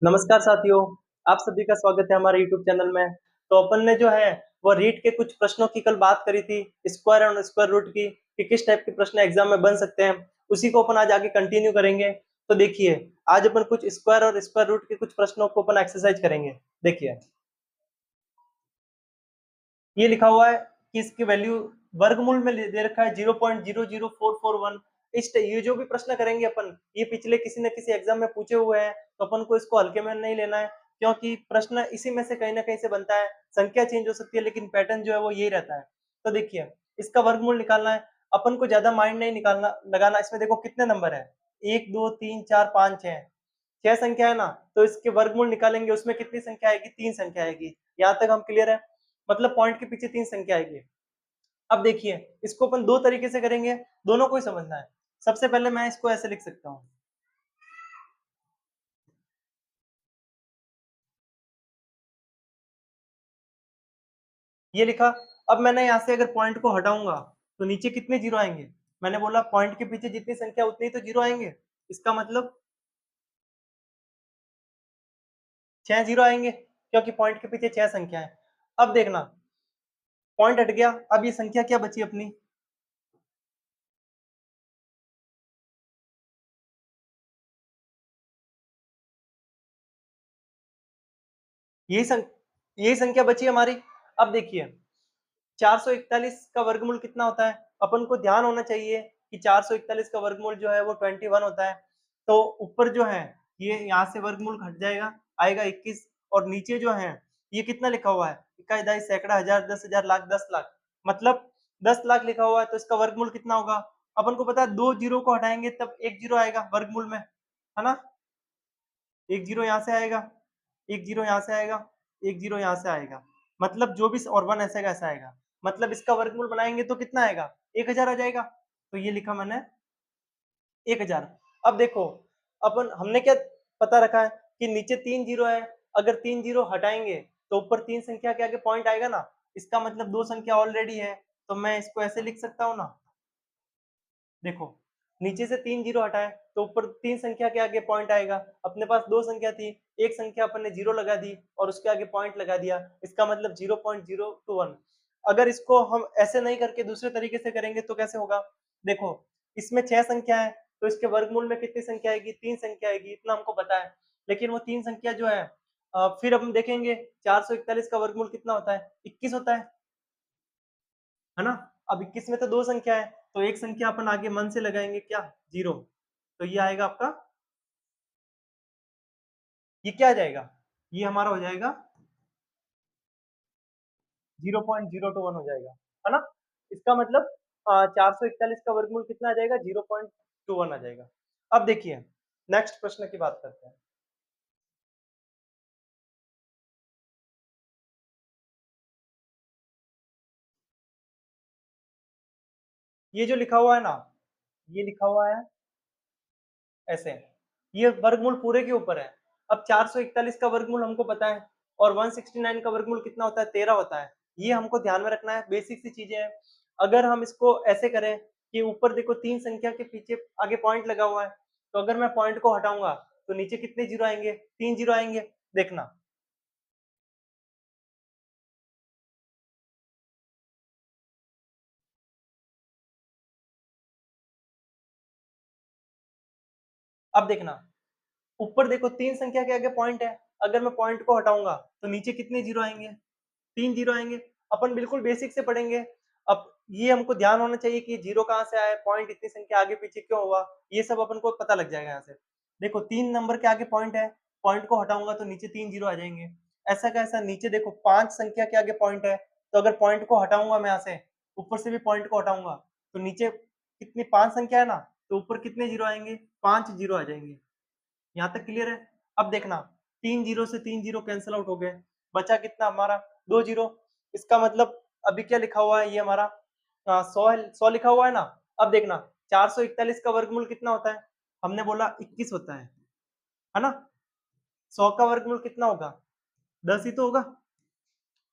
नमस्कार साथियों, आप सभी का स्वागत है हमारे यूट्यूब चैनल में। तो अपन ने जो है वो रीट के कुछ प्रश्नों की कल बात करी थी, स्क्वायर और स्क्वायर रूट की, कि किस टाइप के प्रश्न एग्जाम में बन सकते हैं। उसी को अपन आज आगे कंटिन्यू करेंगे। तो देखिए, आज अपन कुछ स्क्वायर और स्क्वायर रूट के कुछ प्रश्नों को अपन एक्सरसाइज करेंगे। देखिए, ये लिखा हुआ है कि इसकी वैल्यू वर्गमूल में दे रखा है 0.00441। ये जो भी प्रश्न करेंगे अपन, ये पिछले किसी न किसी एग्जाम में पूछे हुए हैं, तो अपन को इसको हल्के में नहीं लेना है, क्योंकि प्रश्न इसी में से कहीं ना कहीं से बनता है। संख्या चेंज हो सकती है लेकिन पैटर्न जो है वो यही रहता है। तो देखिए, इसका वर्गमूल निकालना है। अपन को ज्यादा माइंड नहीं निकालना लगाना। इसमें देखो कितने नंबर है, 1 2 3 4 5 6। 6 संख्या है ना, तो इसके वर्गमूल निकालेंगे, उसमें कितनी संख्या आएगी? 3 संख्या आएगी। यहाँ तक हम क्लियर है? मतलब पॉइंट के पीछे 3 संख्या आएगी। अब देखिए, इसको अपन दो तरीके से करेंगे, दोनों को ही समझना है। सबसे पहले मैं इसको ऐसे लिख सकता हूं, ये लिखा। अब मैंने यहां से अगर पॉइंट को हटाऊंगा तो नीचे कितने जीरो आएंगे? मैंने बोला पॉइंट के पीछे जितनी संख्या उतनी तो जीरो आएंगे। इसका मतलब 6 जीरो आएंगे, क्योंकि पॉइंट के पीछे 6 संख्या है। अब देखना, पॉइंट हट गया, अब ये संख्या क्या बची अपनी? यही यही संख्या बची हमारी। अब देखिए, 441 का वर्गमूल कितना होता है? अपन को ध्यान होना चाहिए कि 441 का वर्गमूल जो है वो 21 होता है। तो ऊपर जो है, ये यहाँ से वर्गमूल घट जाएगा, आएगा 21। और नीचे जो है, ये कितना लिखा हुआ है? इक्का, दहाई, सैकड़ा, हजार, 10,000, लाख, 10 लाख। मतलब 10 लाख लिखा हुआ है, तो इसका वर्गमूल कितना होगा? अपन को पता है, दो जीरो को हटाएंगे तब एक जीरो आएगा वर्गमूल में, है ना? एक जीरो यहाँ से आएगा, एक जीरो यहाँ से आएगा, एक जीरो यहाँ से आएगा। मतलब जो भी, और वन ऐसे का ऐसा आएगा। मतलब इसका वर्गमूल बनाएंगे तो कितना आएगा? 1,000 आ जाएगा। तो ये लिखा मैंने 1,000। अब देखो, अपन हमने क्या पता रखा है कि नीचे 3 जीरो है। अगर 3 जीरो हटाएंगे तो ऊपर 3 संख्या के आगे पॉइंट आएगा ना। इसका मतलब दो संख्या ऑलरेडी है, तो मैं इसको ऐसे लिख सकता हूँ ना। देखो, नीचे से 3 जीरो हटाए तो ऊपर 3 संख्या के आगे पॉइंट आएगा। अपने पास दो संख्या थी, एक संख्या अपन ने जीरो लगा दी और उसके आगे पॉइंट लगा दिया। इसका मतलब 0.021। अगर इसको हम ऐसे नहीं करके दूसरे तरीके से करेंगे तो कैसे होगा? देखो, इसमें 6 संख्या है, तो इसके वर्गमूल में कितनी संख्या आएगी? 3 संख्या आएगी, इतना हमको पता है। लेकिन वो 3 संख्या जो है, फिर अब हम देखेंगे 441 का वर्गमूल कितना होता है? 21 होता है ना? अब 21 में तो दो संख्या है, तो एक संख्या अपन आगे मन से लगाएंगे, क्या? जीरो। तो ये आएगा आपका, ये क्या आ जाएगा? ये हमारा हो जाएगा 0.021 हो जाएगा, है ना? इसका मतलब 441 का वर्गमूल कितना आ जाएगा? 0.21 आ जाएगा। अब देखिए, नेक्स्ट प्रश्न की बात करते हैं। ये जो लिखा हुआ है ना, ये लिखा हुआ है ऐसे, ये वर्गमूल पूरे के ऊपर है। अब 441 का वर्गमूल हमको पता है, और 169 का वर्गमूल कितना होता है? 13 होता है। ये हमको ध्यान में रखना है, बेसिक सी चीजें हैं। अगर हम इसको ऐसे करें कि ऊपर देखो 3 संख्या के पीछे आगे पॉइंट लगा हुआ है, तो अगर मैं पॉइंट को हटाऊंगा तो नीचे कितने जीरो आएंगे? 3 जीरो आएंगे। देखना, अब देखना, ऊपर देखो 3 संख्या के आगे पॉइंट है। अगर मैं पॉइंट को हटाऊंगा तो नीचे कितने जीरो आएंगे? 3 जीरो आएंगे। अपन बिल्कुल बेसिक से पढ़ेंगे। अब ये हमको ध्यान होना चाहिए कि जीरो कहाँ से आया, पॉइंट इतनी संख्या आगे पीछे क्यों हुआ, ये सब अपन को पता लग जाएगा यहाँ से। देखो, 3 नंबर के आगे पॉइंट है, पॉइंट को हटाऊंगा तो नीचे 3 जीरो आ जाएंगे। ऐसा का ऐसा नीचे देखो 5 संख्या के आगे पॉइंट है, तो अगर पॉइंट को हटाऊंगा मैं यहाँ से, ऊपर से भी पॉइंट को हटाऊंगा, तो नीचे कितनी 5 संख्या है ना, तो ऊपर कितने जीरो आएंगे? 5 जीरो आ जाएंगे। यहाँ तक क्लियर है? अब देखना, 3 जीरो से 3 जीरो कैंसिल आउट हो गए, बचा कितना हमारा? 2 जीरो। इसका मतलब अभी क्या लिखा हुआ है? ये हमारा 100 लिखा हुआ है ना। अब देखना, 441 का वर्गमूल कितना होता है? हमने बोला 21 होता है ना? 100 का वर्गमूल कितना होगा? 10 ही तो होगा।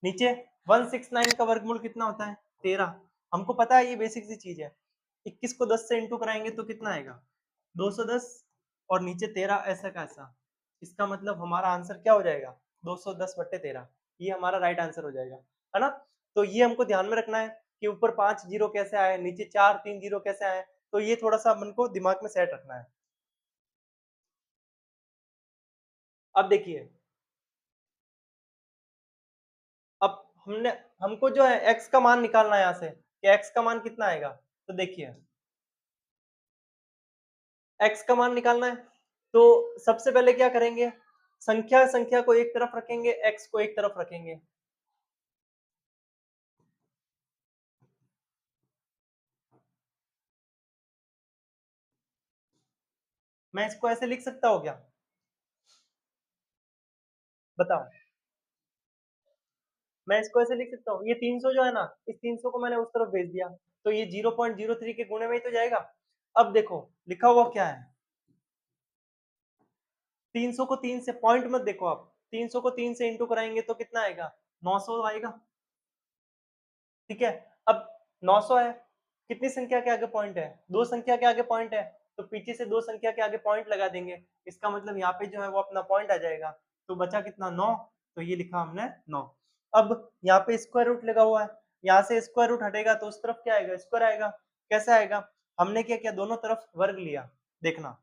नीचे 169 का वर्गमूल कितना होता है? 13। हमको पता है, ये बेसिक सी चीज है। 21 को 10 से इंटू कराएंगे तो कितना आएगा? 210। और नीचे 13, ऐसा का ऐसा। इसका मतलब हमारा आंसर क्या हो जाएगा, 210/13। ये हमारा राइट आंसर हो जाएगा, है ना। तो ये हमको ध्यान में रखना है कि ऊपर 5 जीरो कैसे आए, नीचे 4 3 जीरो कैसे आए, तो ये थोड़ा सा अपन को दिमाग में सेट रखना है। अब देखिए, अब हमने हमको जो है x का मान निकालना है यहाँ से कि x का मान कितना आएगा। तो देखिए, x का मान निकालना है, तो सबसे पहले क्या करेंगे, संख्या संख्या को एक तरफ रखेंगे, x को एक तरफ रखेंगे। मैं इसको ऐसे लिख सकता हूँ क्या, बताओ। मैं इसको ऐसे लिख सकता हूँ, ये 300 जो है ना, इस 300 को मैंने उस तरफ भेज दिया, तो ये 0.03 के गुणे में ही तो जाएगा। अब देखो लिखा हुआ क्या है, 300 को 3 से, पॉइंट मत देखो आप, 300 को 3 से इंटू कराएंगे तो कितना आएगा, 900 आएगा। ठीक है, अब 900 है, कितनी संख्या के आगे पॉइंट है, दो संख्या के आगे पॉइंट है, तो पीछे से दो संख्या के आगे पॉइंट लगा देंगे, इसका मतलब यहाँ पे जो है वो अपना पॉइंट आ जाएगा। तो बचा कितना, 9, तो ये लिखा हमने 9। अब यहाँ पे स्क्वायर रूट लगा हुआ है, यहाँ से स्क्वायर रूट हटेगा तो उस तरफ क्या आएगा, स्क्वायर आएगा। कैसे आएगा, हमने क्या किया, दोनों तरफ वर्ग लिया, देखना,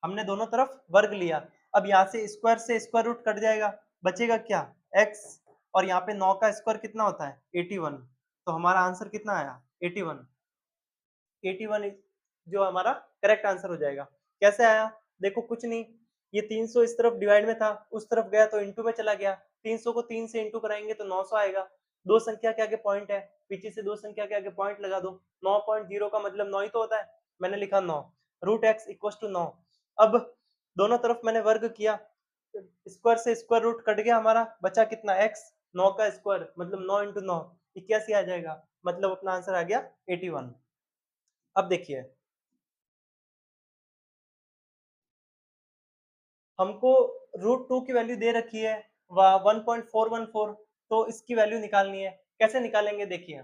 हमने दोनों तरफ वर्ग लिया। अब यहाँ से स्क्वायर रूट कट जाएगा, बचेगा क्या, x, और यहाँ पे 9 का स्क्वायर कितना होता है, 81। तो हमारा आंसर कितना आया, 81। 81 जो हमारा करेक्ट आंसर हो जाएगा। कैसे आया, देखो कुछ नहीं, ये 300 इस तरफ डिवाइड में था, उस तरफ गया तो इंटू में चला गया, 300 को 3 से इंटू कराएंगे तो 900 आएगा। दो संख्या के आगे पॉइंट है, पीछे से दो संख्या के आगे पॉइंट लगा दो, 9.0 का मतलब 9 ही तो होता है, मैंने लिखा 9, रूट एक्स इक्वल टू 9। अब दोनों तरफ मैंने वर्ग किया, स्क्वायर से स्क्वायर रूट कट गया, हमारा बचा कितना, x, 9 का स्क्वायर मतलब 9 इंटू 9, 81 आ जाएगा, मतलब अपना आंसर आ गया 81। अब देखिए, हमको √2 की वैल्यू दे रखी है 1.414, तो इसकी वैल्यू निकालनी है। कैसे निकालेंगे, देखिए,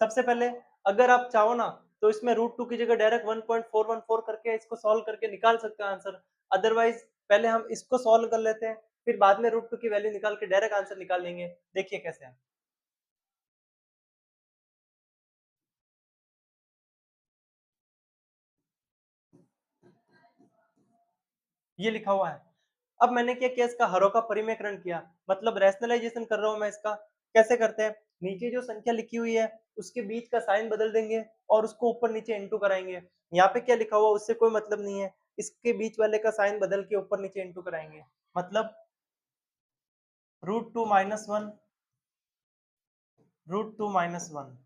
सबसे पहले अगर आप चाहो ना तो इसमें √2 की जगह डायरेक्ट 1.414 करके इसको सॉल्व करके निकाल सकते हो आंसर। अदरवाइज पहले हम इसको सॉल्व कर लेते हैं, फिर बाद में √2 की वैल्यू निकाल के डायरेक्ट आंसर निकाल लेंगे। देखिए कैसे है, ये लिखा हुआ है। अब मैंने क्या किया, इसका हरों का परिमेयकरण किया, मतलब रैशनलाइजेशन कर रहा हूं मैं इसका। कैसे करते हैं, नीचे जो संख्या लिखी हुई है उसके बीच का साइन बदल देंगे और उसको ऊपर नीचे इंटू कराएंगे। यहाँ पे क्या लिखा हुआ उससे कोई मतलब नहीं है, इसके बीच वाले का साइन बदल के ऊपर नीचे इंटू कराएंगे, मतलब √2 - 1, √2 - 1,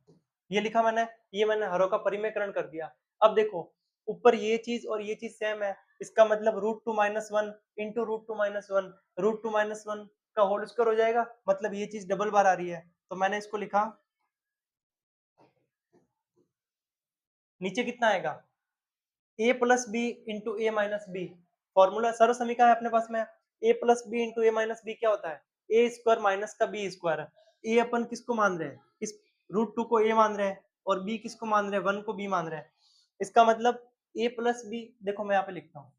ये लिखा मैंने, ये मैंने हरों का परिमेयकरण कर दिया। अब देखो ऊपर ये चीज और ये चीज सेम है, इसका मतलब √2 - 1 इंटू √2 - 1, √2 - 1 का होल स्क्वायर हो जाएगा, मतलब ये चीज डबल बार आ रही है, तो मैंने इसको लिखा, नीचे कितना आएगा, a+b इंटू a-b, फॉर्मूला सर्व समीकरण है अपने पास में, a+b इंटू a-b क्या होता है, ए स्क्वायर माइनस का बी स्क्वायर। ए अपन किसको मान रहे हैं, इस √2 को a मान रहे हैं, और b किसको मान रहे हैं, 1 को b मान रहे हैं। इसका मतलब a+b, देखो मैं यहाँ पे लिखता हूँ,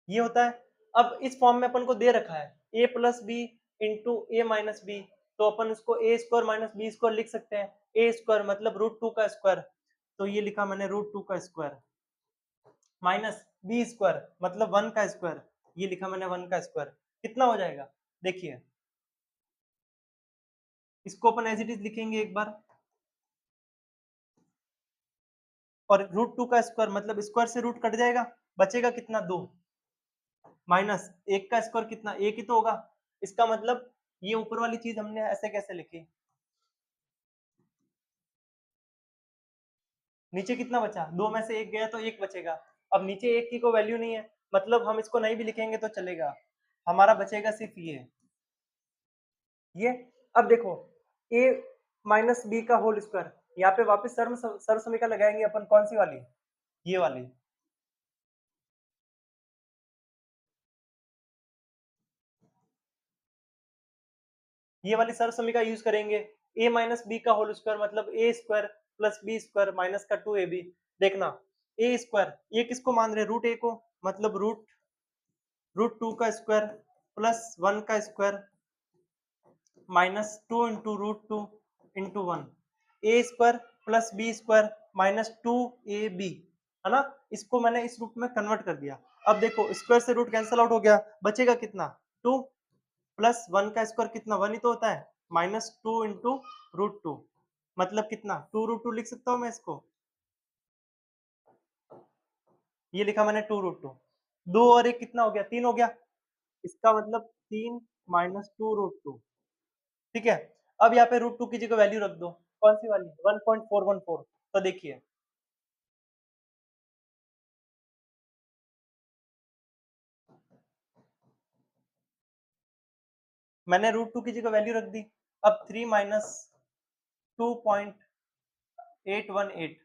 ये होता है। अब इस फॉर्म में अपन को दे रखा है a+b इंटू a-b, तो अपन उसको a square minus B square लिख सकते हैं, a स्क्वायर मतलब √2 का स्क्वायर, तो ये लिखा मैंने √2 का स्क्वायर, माइनस बी स्क्वायर मतलब 1 का स्क्वायर, ये लिखा मैंने 1 का स्क्वायर, कितना हो जाएगा, देखिए इसको अपन एज इट इज लिखेंगे एक बार, और √2 का स्क्वायर मतलब स्क्वायर से रूट कट जाएगा, बचेगा कितना, 2, माइनस 1 का स्क्वायर कितना, 1 ही तो होगा। इसका मतलब ये ऊपर वाली चीज हमने ऐसे कैसे लिखी, नीचे कितना बचा, 2 में से 1 गया तो 1 बचेगा। अब नीचे 1 की कोई वैल्यू नहीं है, मतलब हम इसको नहीं भी लिखेंगे तो चलेगा, हमारा बचेगा सिर्फ ये। अब देखो a माइनस बी का होल स्क्वायर, यहाँ पे वापस सर्व समीकरण लगाएंगे अपन, कौन सी वाली, ये वाली, ये वाली सर्वसमीका यूज करेंगे, a माइनस बी का होल स्क्वायर मतलब A square plus B square minus का 2ab। देखना ए स्क्वायर ये किसको मान रहे हैं, रूट ए को, मतलब रूट रूट टू का स्क्वायर प्लस वन का square minus two into root two into one, A square plus B square minus two A B, है ना। इसको मैंने इस रूप में कन्वर्ट कर दिया। अब देखो स्क्वायर से रूट कैंसिल आउट हो गया, बचेगा कितना, टू प्लस वन का स्क्वायर कितना, वन ही तो होता है, minus two into root two, मतलब कितना, टू रूट टू लिख सकता हूँ मैं इसको, ये लिखा मैंने टू रूट टू, दो और एक कितना हो गया, तीन हो गया, इसका मतलब तीन माइनस टू रूट टू, ठीक है। अब यहाँ पे रूट टू की जगह वैल्यू रख दो, कौन सी वाली, 1.414। तो देखिए मैंने रूट टू की जगह वैल्यू रख दी। अब 3 माइनस 2.818,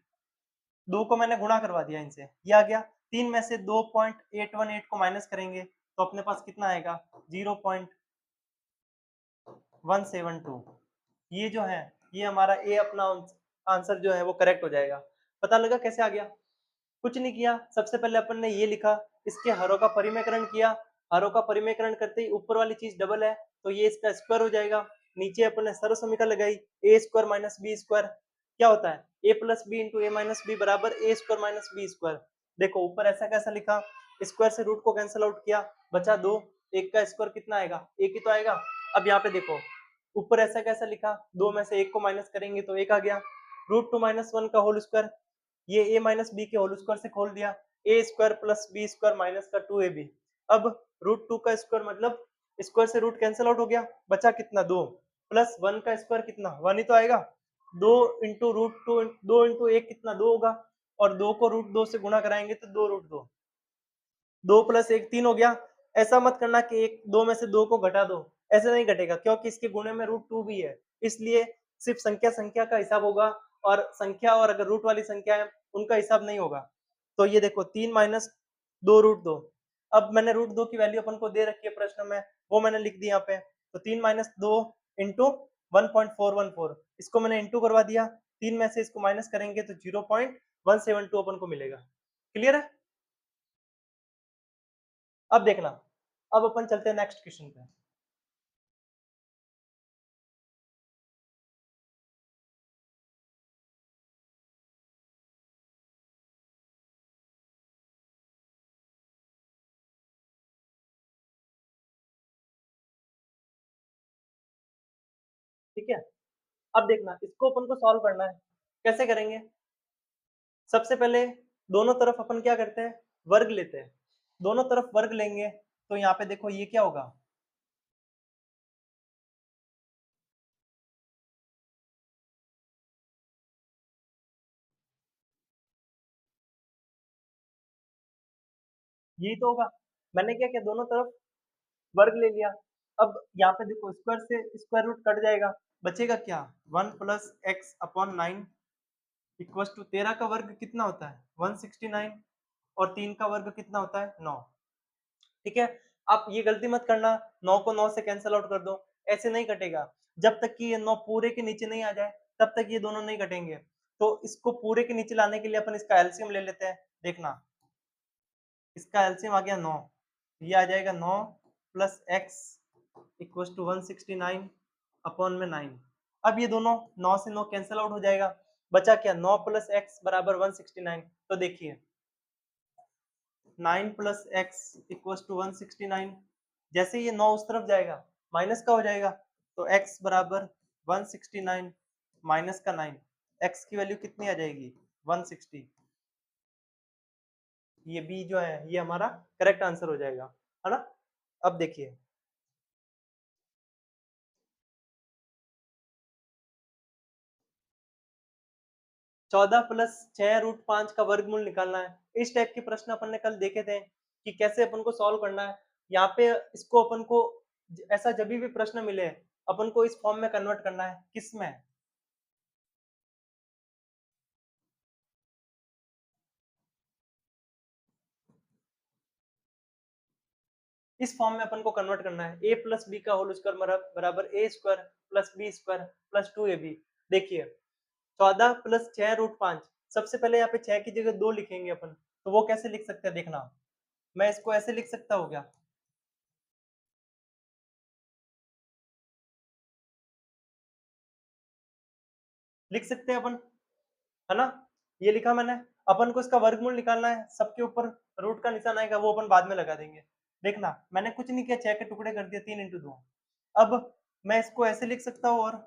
दो को मैंने गुणा करवा दिया इनसे, ये आ गया। तीन में से 2.818 को माइनस करेंगे तो अपने पास कितना आएगा, 0.172। ये जो है ये हमारा ए अपना आंसर जो है वो करेक्ट हो जाएगा। पता लगा कैसे आ गया, कुछ नहीं किया, सबसे पहले अपन ने ये लिखा, इसके हरों का परिमेयकरण किया, हरों का परिमेयकरण करते ही ऊपर वाली चीज डबल है तो ये इसका स्क्वायर हो जाएगा। नीचे अपन ने सर्व समीकरण लगाई, ए स्क्वायर माइनस बी स्क्वायर क्या होता है, ए प्लस बी इंटू ए माइनस बी बराबर ए स्क्वायर माइनस बी स्क्वायर। देखो ऊपर ऐसा कैसा लिखा, स्क्वायर से रूट को कैंसिल आउट किया, बचा दो, एक का स्क्वायर कितना आएगा, एक ही तो आएगा। अब यहाँ पे देखो ऊपर ऐसा कैसा लिखा, दो में से एक को माइनस करेंगे तो एक आ गया, रूट टू माइनस वन का होल स्क्वायर, ये a माइनस बी के होल स्क्वायर से खोल दिया, A square plus B square minus का 2ab। अब रूट टू का स्क्वायर मतलब स्क्वायर से रूट कैंसिल आउट हो गया, बचा कितना, दो प्लस वन का स्क्वायर कितना, वन ही तो आएगा, दो इंटू रूट टू, दो इंटू एक कितना, दो होगा, और दो को रूट दो से गुणा कराएंगे तो दो रूट दो, दो प्लस एक तीन हो गया। ऐसा मत करना कि एक दो में से दो को घटा दो, ऐसे नहीं घटेगा क्योंकि इसके गुणे में रूट टू भी है, इसलिए सिर्फ संख्या संख्या का हिसाब होगा, और संख्या और अगर रूट वाली संख्या है उनका हिसाब नहीं होगा। तो ये देखो तीन माइनस दो रूट दो, अब मैंने रूट दो की वैल्यू अपन को दे रखी है प्रश्न में, वो मैंने लिख दी यहाँ पे, तो तीन माइनस दो इंटू 1.414, इसको मैंने इंटू करवा दिया, तीन में से इसको माइनस करेंगे तो 0.172 अपन को मिलेगा। क्लियर है। अब देखना, अब अपन चलते हैं नेक्स्ट क्वेश्चन पे। ठीक है, अब देखना इसको अपन को सॉल्व करना है, कैसे करेंगे, सबसे पहले दोनों तरफ अपन क्या करते हैं, वर्ग लेते हैं, दोनों तरफ वर्ग लेंगे तो यहाँ पे देखो ये क्या होगा, यही तो होगा। मैंने क्या किया, दोनों तरफ वर्ग ले लिया। अब यहाँ पे देखो स्क्वायर से स्क्वायर रूट कट जाएगा, बचेगा क्या, one plus x upon nine equal to, तेरह का वर्ग कितना होता है 169, और तीन का वर्ग कितना होता है 9। ठीक है, आप ये गलती मत करना, 9 को 9 से कैंसिल आउट कर दो, ऐसे नहीं कटेगा, जब तक कि ये 9 पूरे के नीचे नहीं आ जाए तब तक ये दोनों नहीं कटेंगे। तो इसको पूरे के नीचे लाने के लिए अपन इसका एलसीएम ले लेते हैं। देखना इसका एलसीएम आ गया 9, ये आ जाएगा 9 plus x equal to 169 upon में 9। अब ये दोनों 9 से 9 कैंसिल आउट हो जाएगा, बचा क्या, 9 प्लस एक्स बराबर 169। तो देखिए 9 प्लस एक्स इक्वल टू 169, जैसे ये 9 उस तरफ जाएगा माइनस का हो जाएगा, तो x बराबर 169 माइनस का 9, x की वैल्यू कितनी आ जाएगी 160। ये b जो है ये हमारा करेक्ट आंसर हो जाएगा, है ना। अब देखिए 14 प्लस 6 रूट 5 का वर्गमूल निकालना है। इस टाइप के प्रश्न अपन ने कल देखे थे कि कैसे अपन को सॉल्व करना है। यहाँ पे इसको अपन को ऐसा जब भी प्रश्न मिले अपन को इस फॉर्म में कन्वर्ट करना है, किस में, इस फॉर्म में अपन को कन्वर्ट करना है। a प्लस बी का होल स्क्वायर बराबर a square plus B square plus 2ab। देखिए 14 प्लस 6 रूट 5, सबसे पहले यहाँ पे 6 की जगह 2 लिखेंगे अपन, तो वो कैसे लिख सकते हैं देखना। मैं इसको ऐसे लिख सकता हूँ क्या, लिख सकते हैं अपन, है ना। ये लिखा मैंने। अपन को इसका वर्गमूल निकालना है, सबके ऊपर रूट का निशान आएगा, वो अपन बाद में लगा देंगे। देखना मैंने कुछ नहीं किया, 6 के टुकड़े कर दिए, 3 इंटू 2। अब मैं इसको ऐसे लिख सकता हूँ, और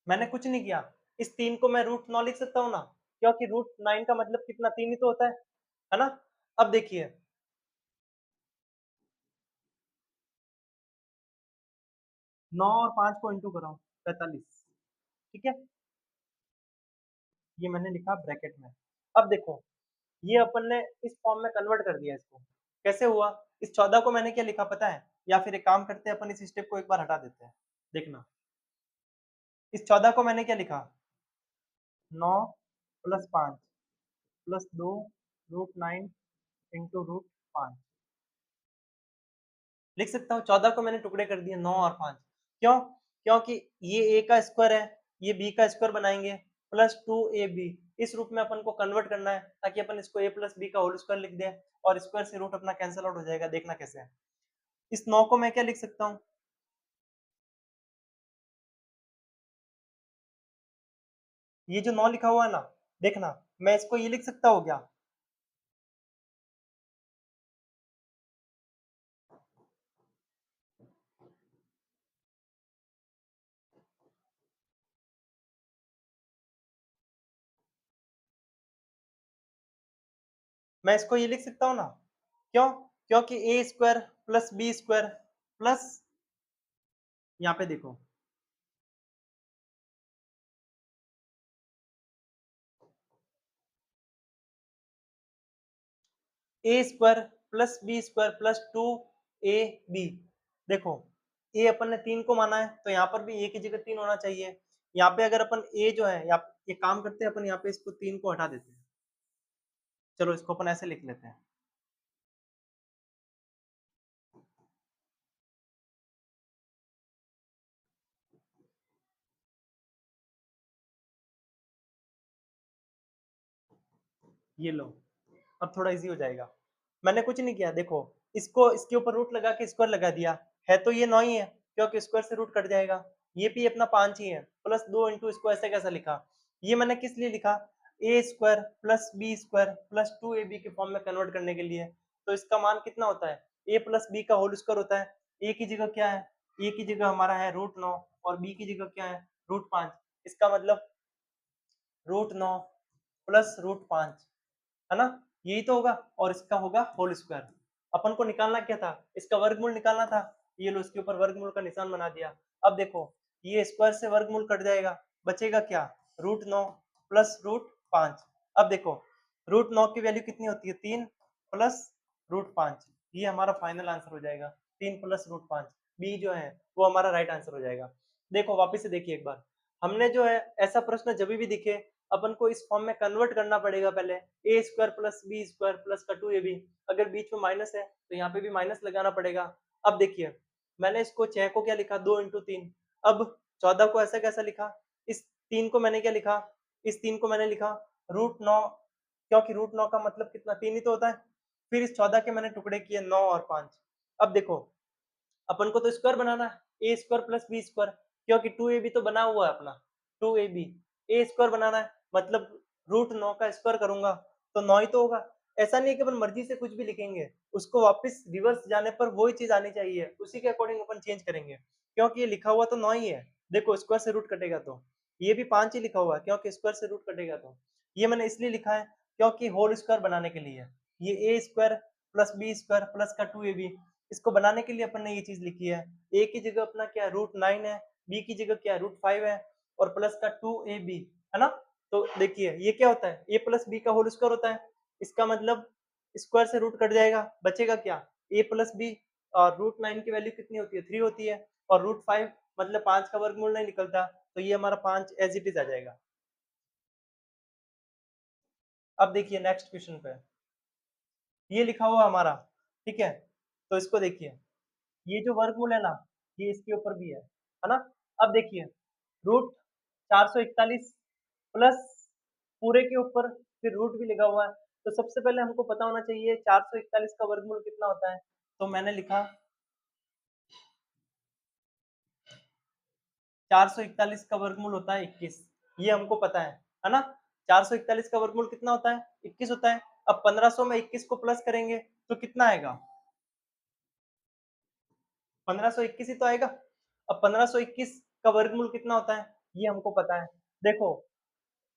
मैंने कुछ नहीं किया। इस 3 को मैं रूट 9 लिख सकता हूँ ना, क्योंकि रूट 9 का मतलब कितना, 3 ही तो होता है ना। अब देखिए 9 और 5 को इंटू कराओ, 45। ठीक है, ये मैंने लिखा ब्रैकेट में। अब देखो ये अपन ने इस फॉर्म में कन्वर्ट कर दिया इसको। कैसे हुआ, इस 14 को मैंने क्या लिखा पता है, या फिर एक काम करते हैं अपन, इस स्टेप को एक बार हटा देते हैं। देखना इस 14 को मैंने क्या लिखा, 9 plus 5 plus 2 root 9 into root 5 लिख सकता हूँ। 14 को मैंने टुकड़े कर दिए, 9 और 5। क्यों, क्योंकि ये ए का स्क्वायर है, ये बी का स्क्वायर बनाएंगे, प्लस 2ab। इस रूप में अपन को कन्वर्ट करना है, ताकि अपन इसको a प्लस बी का होल स्क्वायर लिख दें, और स्क्वायर से रूट अपना कैंसिल आउट हो जाएगा। देखना कैसे है। इस 9 को मैं क्या लिख सकता हूँ, ये जो 9 लिखा हुआ है ना, देखना मैं इसको ये लिख सकता हूँ क्या, मैं इसको ये लिख सकता हूँ ना। क्यों, क्योंकि A square plus B square plus, यहाँ पे देखो A square plus B square plus 2ab। देखो ए अपन ने 3 को माना है, तो यहाँ पर भी ए की जगह 3 होना चाहिए। यहाँ पे अगर अपन ए जो है, ये काम करते हैं अपन, यहाँ पे इसको 3 को हटा देते हैं। चलो इसको अपन ऐसे लिख लेते हैं। ये लो, अब थोड़ा इजी हो जाएगा। मैंने कुछ नहीं किया, देखो इसको इसके ऊपर रूट लगा के स्क्वायर लगा दिया है, तो ये 9 ही है, क्योंकि स्क्वायर से रूट कट जाएगा। ये भी अपना 5 ही है, प्लस 2 इंटू इसको ऐसे कैसा लिखा, ये मैंने किस लिए लिखा, A square plus B square plus 2ab के फॉर्म में कन्वर्ट करने के लिए। तो इसका मान कितना होता है, ए प्लस बी का होल स्क्वायर होता है। ए की जगह क्या है, ए की जगह हमारा है रूट 9, और बी की जगह क्या है, रूट 5। इसका मतलब रूट 9 प्लस रूट 5, है ना, यही तो होगा। और इसका होगा होल स्क्वायर। अपन को निकालना क्या था, इसका वर्गमूल निकालना था। ये लो इसके ऊपर वर्गमूल का निशान बना दिया। अब देखो ये स्क्वायर से वर्गमूल कट जाएगा, बचेगा क्या, रूट 9 प्लस रूट 5। अब देखो रूट 9 की वैल्यू कितनी होती है, 3 प्लस रूट 5। ये हमारा फाइनल आंसर हो जाएगा, 3 प्लस रूट 5। बी जो है वो हमारा राइट आंसर हो जाएगा। देखो वापिस से देखिए एक बार, हमने जो है ऐसा प्रश्न जब भी दिखे, अपन को इस फॉर्म में कन्वर्ट करना पड़ेगा पहले। A square plus B square plus का 2ab, अगर बीच में माइनस है तो यहाँ पे भी माइनस लगाना पड़ेगा। अब देखिए मैंने इसको 6 को क्या लिखा, 2 इंटू 3। अब 14 को ऐसा कैसा लिखा, इस 3 को मैंने क्या लिखा, इस 3 को मैंने लिखा रूट 9, क्योंकि रूट 9 का मतलब कितना, 3 ही तो होता है। फिर इस 14 के मैंने टुकड़े किए 9 और 5। अब देखो अपन को तो स्क्वायर बनाना है, ए स्क्वायर प्लस बी स्क्वायर, क्योंकि 2ab तो बना हुआ है अपना, 2ab ए स्क्वायर बनाना है, मतलब रूट 9 का स्क्वायर करूंगा तो 9 ही तो होगा। ऐसा नहीं है कि अपन मर्जी से कुछ भी लिखेंगे, उसको वापस रिवर्स जाने पर वही चीज आनी चाहिए, उसी के अकॉर्डिंग अपन चेंज करेंगे। क्योंकि ये लिखा हुआ तो 9 ही है, देखो स्क्वायर से रूट कटेगा तो ये भी 5 ही लिखा हुआ है, क्योंकि स्क्वायर से रूट कटेगा तो। ये मैंने इसलिए लिखा है क्योंकि होल स्क्वायर बनाने के लिए, ये A square plus B square plus का 2ab, इसको बनाने के लिए अपन ने ये चीज लिखी है। ए की जगह अपना क्या रूट 9 है, बी की जगह क्या रूट 5 है, और प्लस का 2ab, है ना। तो देखिए ये क्या होता है, ए प्लस बी का होल स्क्वायर होता है, इसका मतलब स्क्वायर से रूट कट जाएगा, बचेगा क्या, ए प्लस बी। और रूट 9 की वैल्यू कितनी होती है, 3 होती है, और रूट 5 मतलब 5 का वर्गमूल नहीं निकलता, तो ये हमारा 5 एज इट इज आ जाएगा। अब देखिए नेक्स्ट क्वेश्चन पे, ये लिखा हुआ हमारा, ठीक है, तो इसको देखिए, ये जो वर्गमूल है ना, ये इसके ऊपर भी है ना। अब देखिए, रूट 441 प्लस पूरे के ऊपर फिर रूट भी लिखा हुआ है, तो सबसे पहले हमको पता होना चाहिए 441 का वर्गमूल कितना होता है। तो मैंने लिखा 441 का वर्गमूल होता है 21, ये हमको पता है ना। 441 का वर्गमूल कितना होता है, 21 होता है। अब 1500 में 21 को प्लस करेंगे तो कितना आएगा, 1521 ही तो आएगा। अब 1521 का वर्गमूल कितना होता है, ये हमको पता है। देखो,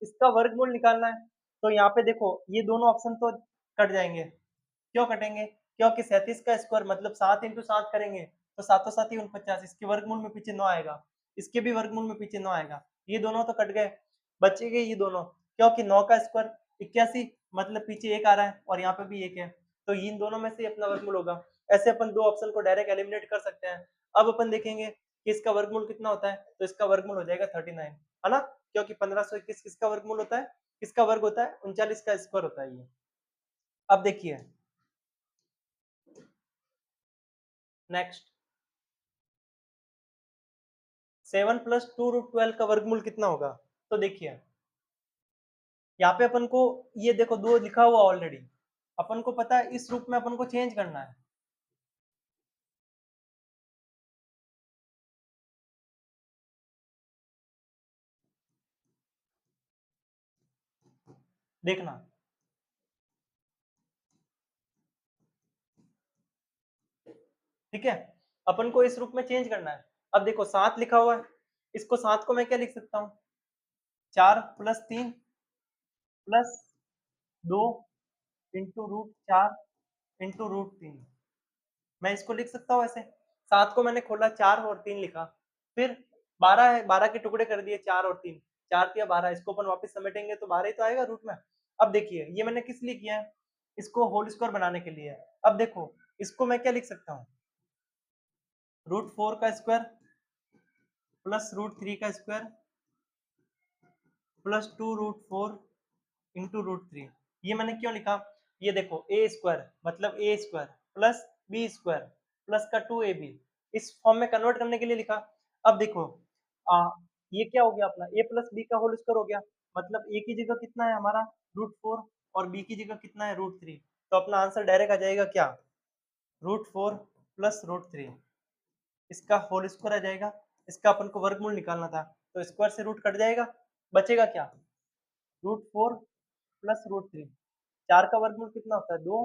इसका वर्गमूल निकालना है, तो यहाँ पे देखो ये दोनों ऑप्शन तो कट जाएंगे। क्यों कटेंगे, क्योंकि 37 का स्क्वायर मतलब 7 इंटू 7 करेंगे तो 7 7 ही 49, इसके वर्गमूल में पीछे 9 आएगा, इसके भी वर्गमूल में पीछे 9 आएगा, ये दोनों तो कट गए, बचेंगे ये दोनों, क्योंकि 9 का स्क्वायर 81 मतलब पीछे एक आ रहा है और यहाँ पे भी एक है, तो इन दोनों में से अपना वर्गमूल होगा। ऐसे अपन दो ऑप्शन को डायरेक्ट एलिमिनेट कर सकते हैं। अब अपन देखेंगे कि इसका वर्गमूल कितना होता है, तो इसका वर्गमूल हो जाएगा 39, है ना, क्योंकि 1521 किसका वर्गमूल होता है, किसका वर्ग होता है, 39 का स्क्वायर होता है ये। अब देखिए नेक्स्ट, 7 प्लस 2√12 का वर्गमूल कितना होगा। तो देखिए यहाँ पे अपन को ये देखो दो लिखा हुआ ऑलरेडी, अपन को पता है इस रूप में अपन को चेंज करना है। देखना, ठीक है, अपन को इस रूप में चेंज करना है। अब देखो 7 लिखा हुआ है, इसको 7 को मैं क्या लिख सकता हूँ, 4 + 3 + 2 इंटू रूट 4 इंटू रूट 3, मैं इसको लिख सकता हूँ ऐसे। 7 को मैंने खोला, 4 और 3 लिखा, फिर 12 है, 12 के टुकड़े कर दिए, 4 और 3, 4 तिया 12, इसको अपन वापस समेटेंगे तो 12 ही तो आएगा रूट में। अब देखिए ये मैंने किस लिए किया है, इसको होल स्क्वायर बनाने के लिए। अब देखो इसको मैं क्या लिख सकता हूँ, √4 का स्क्वायर प्लस √3 का स्क्वायर प्लस 2√4 इंटू √3। ये मैंने क्यों लिखा, ये देखो ए स्क्वायर मतलब A square plus B square plus का 2ab, इस फॉर्म में कन्वर्ट करने के लिए लिखा। अब देखो आ, ये क्या हो गया अपना a प्लस बी का होल स्क्वायर हो गया, मतलब a की जगह कितना है हमारा √4 और b की जगह कितना है √3, तो अपना आंसर डायरेक्ट आ जाएगा क्या, √4 प्लस √3, इसका होल स्क्वायर आ जाएगा। इसका अपन को वर्गमूल निकालना था, तो स्क्वायर से रूट कट जाएगा, बचेगा क्या, √4 प्लस √3, 4 का वर्गमूल कितना होता है 2,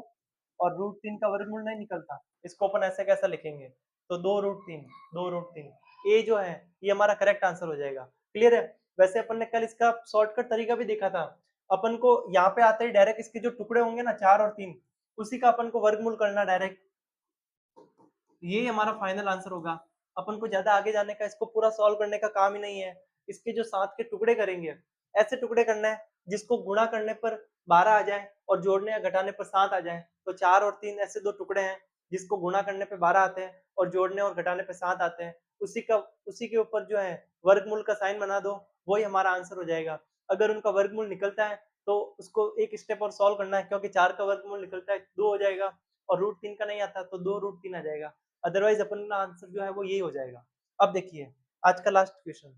और √3 का वर्गमूल नहीं निकलता, इसको अपन ऐसे कैसा लिखेंगे, तो 2√3, 2√3, ए जो है ये हमारा करेक्ट आंसर हो जाएगा। क्लियर है। वैसे अपन ने कल इसका शॉर्टकट तरीका भी देखा था, अपन को यहाँ पे आते ही डायरेक्ट इसके जो टुकड़े होंगे ना 4 और 3, उसी का अपन को वर्गमूल करना डायरेक्ट, यही हमारा फाइनल आंसर होगा। अपन को ज्यादा आगे जाने का, इसको पूरा सॉल्व करने का काम ही नहीं है। इसके जो 7 के टुकड़े करेंगे, ऐसे टुकड़े करना है जिसको गुणा करने पर 12 आ जाए और जोड़ने या घटाने पर 7 आ जाए। तो 4 और 3 ऐसे दो टुकड़े हैं जिसको गुणा करने पे 12 आते हैं और जोड़ने और घटाने पे 7 आते हैं। उसी के ऊपर जो है वर्गमूल का साइन बना दो, वही हमारा आंसर हो जाएगा। अगर उनका वर्गमूल निकलता है तो उसको एक स्टेप और सॉल्व करना है, क्योंकि 4 का वर्गमूल निकलता है 2 हो जाएगा, और √3 का नहीं आता तो 2√3 आ जाएगा। अदरवाइज अपन का आंसर जो है वो यही हो जाएगा। अब देखिए आज का लास्ट क्वेश्चन,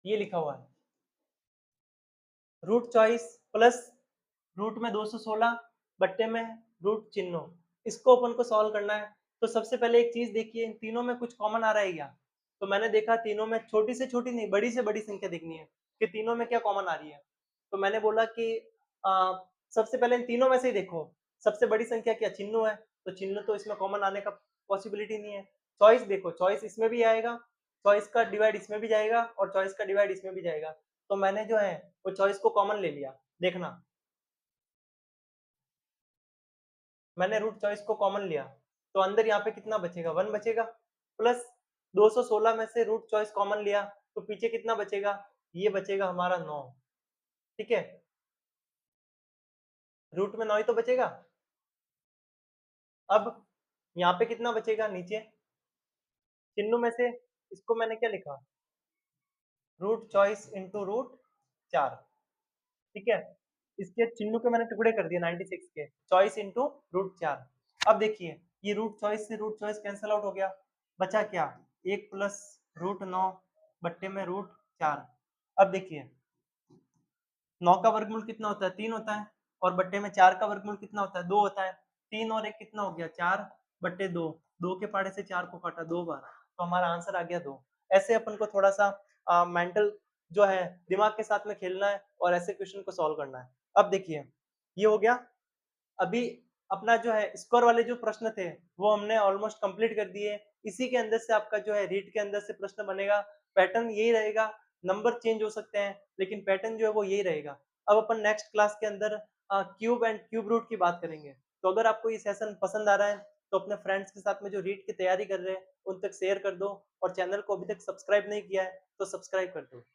ये लिखा हुआ है, रूट चॉइस प्लस रूट में 216 बट्टे में रूट चिन्हों, इसको अपन को सॉल्व करना है। तो सबसे पहले एक चीज देखिए, इन तीनों में कुछ कॉमन आ रहा है क्या, तो मैंने देखा तीनों में छोटी से छोटी नहीं, बड़ी से बड़ी संख्या देखनी है कि तीनों में क्या कॉमन आ रही है। तो मैंने बोला कि आ, सबसे पहले इन तीनों में से ही देखो, सबसे बड़ी संख्या क्या चिन्ह है, तो चिन्ह तो इसमें कॉमन आने का पॉसिबिलिटी नहीं है। चॉइस देखो, चॉइस इसमें भी आएगा, चॉइस का डिवाइड इसमें भी जाएगा और चॉइस का डिवाइड इसमें भी जाएगा, तो मैंने जो है वो चॉइस को कॉमन ले लिया। देखना, मैंने रूट चॉइस को कॉमन लिया, तो अंदर यहाँ पे कितना बचेगा 1 बचेगा, प्लस 216 में से रूट चॉइस कॉमन लिया तो पीछे कितना बचेगा, ये बचेगा हमारा 9, ठीक है, रूट में 9 ही तो बचेगा। अब यहाँ पे कितना बचेगा नीचे, चिन्हों में से इसको मैंने क्या लिखा, रूट चॉइस इंटू रूट 4, ठीक है। इसके चिन्हों के मैंने टुकड़े कर दिए 96 के, चॉइस इंटू रूट 4। अब देखिए ये रूट चॉइस से रूट चॉइस कैंसिल आउट हो गया, बचा क्या, 1 प्लस रूट 9 बट्टे में रूट 4। अब देखिए 9 का वर्गमूल कितना होता है, 3 होता है, और बट्टे में 4 का वर्गमूल कितना होता है, 2 होता है। 3 और 1 कितना हो गया, 4 बट्टे 2, 2 के पहाड़े से 4 को काटा 2 बार, तो हमारा आंसर आ गया 2। ऐसे अपन को थोड़ा सा मेंटल जो है दिमाग के साथ में खेलना है और ऐसे क्वेश्चन को सॉल्व करना है। अब देखिए ये हो गया। अभी अपना जो है स्कोर वाले जो प्रश्न थे वो हमने ऑलमोस्ट कंप्लीट कर दिए। इसी के अंदर से आपका जो है रीट के अंदर से प्रश्न बनेगा, पैटर्न यही रहेगा, नंबर चेंज हो सकते हैं लेकिन पैटर्न जो है वो यही रहेगा। अब अपन नेक्स्ट क्लास के अंदर क्यूब एंड क्यूब रूट की बात करेंगे। तो अगर आपको ये सेशन पसंद आ रहा है तो अपने फ्रेंड्स के साथ में जो रीट की तैयारी कर रहे हैं उन तक शेयर कर दो, और चैनल को अभी तक सब्सक्राइब नहीं किया है तो सब्सक्राइब कर दो।